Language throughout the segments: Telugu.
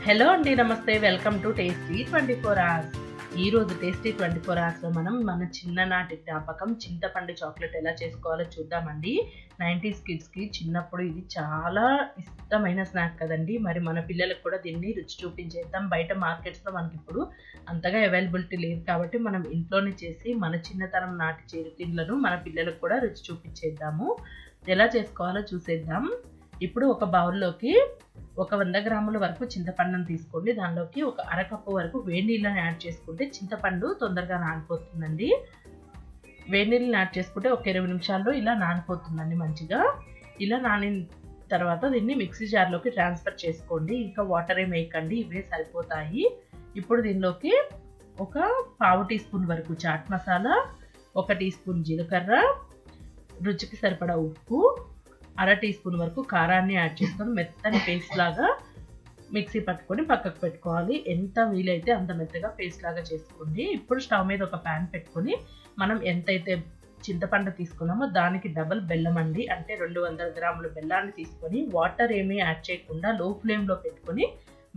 హలో అండి, నమస్తే. Welcome to tasty 24 hours. ఈరోజు టేస్టీ 24 అవర్స్లో మనం మన చిన్ననాటి జ్ఞాపకం చింతపండు చాక్లెట్ ఎలా చేసుకోవాలో చూద్దామండి. 90's కిడ్స్కి చిన్నప్పుడు ఇది చాలా ఇష్టమైన స్నాక్ కదండి. మరి మన పిల్లలకు కూడా దీన్ని రుచి చూపించేద్దాం. బయట మార్కెట్స్లో మనకి ఇప్పుడు అంతగా అవైలబిలిటీ లేదు కాబట్టి మనం ఇంట్లోనే చేసి మన చిన్నతనం నాటి చిరుతిండ్లను మన పిల్లలకు కూడా రుచి చూపించేద్దాము. ఎలా చేసుకోవాలో చూసేద్దాం. ఇప్పుడు ఒక బౌల్లోకి ఒక 100 గ్రాముల వరకు చింతపండును తీసుకోండి. దానిలోకి ఒక అరకప్పు వరకు వేడి నీళ్ళని యాడ్ చేసుకుంటే చింతపండు తొందరగా నానిపోతుందండి. వేడి నీళ్ళని యాడ్ చేసుకుంటే ఒక 20 నిమిషాల్లో ఇలా నానిపోతుందండి మంచిగా. ఇలా నానిన తర్వాత దీన్ని మిక్సీ జార్లోకి ట్రాన్స్ఫర్ చేసుకోండి. ఇంకా వాటర్ ఏమి వేయకండి, ఇవే సరిపోతాయి. ఇప్పుడు దీనిలోకి ఒక పావు టీ స్పూన్ వరకు చాట్ మసాలా, 1 టీ స్పూన్ జీలకర్ర, రుచికి సరిపడా ఉప్పు, అర టీ స్పూన్ వరకు కారాన్ని యాడ్ చేసుకొని మెత్తని పేస్ట్ లాగా మిక్సీ పట్టుకొని పక్కకు పెట్టుకోవాలి. ఎంత వీలైతే అంత మెత్తగా పేస్ట్ లాగా చేసుకోండి. ఇప్పుడు స్టవ్ మీద ఒక ప్యాన్ పెట్టుకొని మనం ఎంతైతే చింతపండు తీసుకున్నామో దానికి డబల్ బెల్లం అండి, అంటే 200 గ్రాముల బెల్లాన్ని తీసుకొని వాటర్ ఏమీ యాడ్ చేయకుండా లో ఫ్లేమ్లో పెట్టుకొని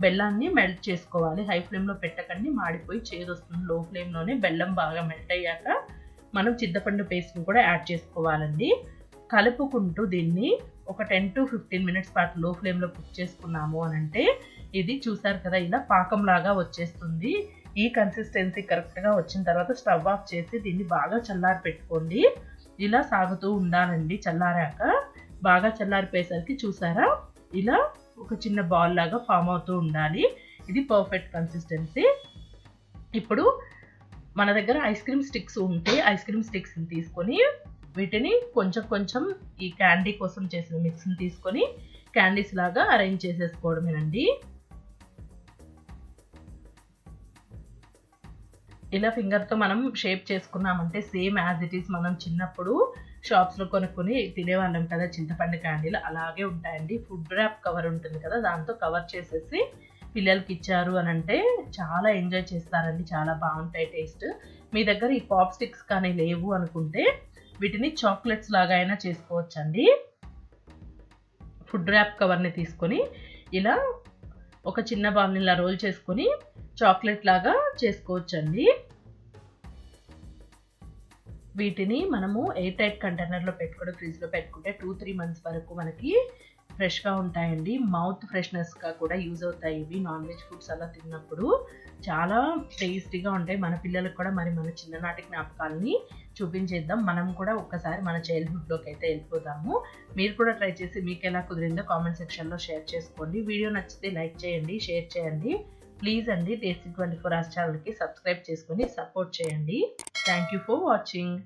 బెల్లాన్ని మెల్ట్ చేసుకోవాలి. హై ఫ్లేమ్లో పెట్టకండి, మాడిపోయి చేదు వస్తుంది. లో ఫ్లేమ్లోనే బెల్లం బాగా మెల్ట్ అయ్యాక మనం చింతపండు పేస్ట్ని కూడా యాడ్ చేసుకోవాలండి. కలుపుకుంటూ దీన్ని ఒక 10 to 15 మినిట్స్ పాటు లో ఫ్లేమ్లో కుక్ చేసుకున్నాము అని అంటే ఇది చూసారు కదా, ఇలా పాకంలాగా వచ్చేస్తుంది. ఈ కన్సిస్టెన్సీ కరెక్ట్గా వచ్చిన తర్వాత స్టవ్ ఆఫ్ చేసి దీన్ని బాగా చల్లారి పెట్టుకోండి. ఇలా సాగుతూ ఉండాలండి. చల్లారాక బాగా చల్లారిపోయేసరికి చూసారా, ఇలా ఒక చిన్న బాల్ లాగా ఫామ్ అవుతూ ఉండాలి. ఇది పర్ఫెక్ట్ కన్సిస్టెన్సీ. ఇప్పుడు మన దగ్గర ఐస్ క్రీమ్ స్టిక్స్ ఉంటే ఐస్ క్రీమ్ స్టిక్స్ని తీసుకొని వీటిని కొంచెం కొంచెం ఈ క్యాండీ కోసం చేసిన మిక్స్ని తీసుకొని క్యాండీస్ లాగా అరేంజ్ చేసేసుకోవడమేనండి. ఇలా ఫింగర్తో మనం షేప్ చేసుకున్నామంటే సేమ్ యాజ్ ఇట్ ఈస్ మనం చిన్నప్పుడు షాప్స్లో కొనుక్కొని తినేవాళ్ళం కదా చింతపండు క్యాండీలు, అలాగే ఉంటాయండి. ఫుడ్ ర్యాప్ కవర్ ఉంటుంది కదా, దాంతో కవర్ చేసేసి పిల్లలకి ఇచ్చారు అని అంటే చాలా ఎంజాయ్ చేస్తారండి. చాలా బాగుంటాయి టేస్ట్. మీ దగ్గర ఈ పాప్ స్టిక్స్ కానీ లేవు అనుకుంటే వీటిని చాక్లెట్స్ లాగా అయినా చేసుకోవచ్చండి. ఫుడ్ ర్యాప్ కవర్ని తీసుకొని ఇలా ఒక చిన్న బాల్ని ఇలా రోల్ చేసుకొని చాక్లెట్ లాగా చేసుకోవచ్చండి. వీటిని మనము ఎయిర్ టైట్ కంటైనర్లో పెట్టుకొని ఫ్రిడ్జ్లో పెట్టుకుంటే 2-3 మంత్స్ వరకు మనకి ఫ్రెష్గా ఉంటాయండి. మౌత్ ఫ్రెష్నెస్గా కూడా యూజ్ అవుతాయి ఇవి. నాన్ వెజ్ ఫుడ్స్ అలా తిన్నప్పుడు చాలా టేస్టీగా ఉంటాయి. మన పిల్లలకు కూడా మరి మన చిన్ననాటి జ్ఞాపకాలని చూపించేద్దాం. మనం కూడా ఒక్కసారి మన చైల్డ్హుడ్లోకి అయితే వెళ్ళిపోదాము. మీరు కూడా ట్రై చేసి మీకు ఎలా కుదిరిందో కామెంట్ సెక్షన్లో షేర్ చేసుకోండి. వీడియో నచ్చితే లైక్ చేయండి, షేర్ చేయండి. ప్లీజ్ అండి, టేస్టీ 24 అవర్స్ ఛానల్కి సబ్స్క్రైబ్ చేసుకొని సపోర్ట్ చేయండి. Thank you for watching.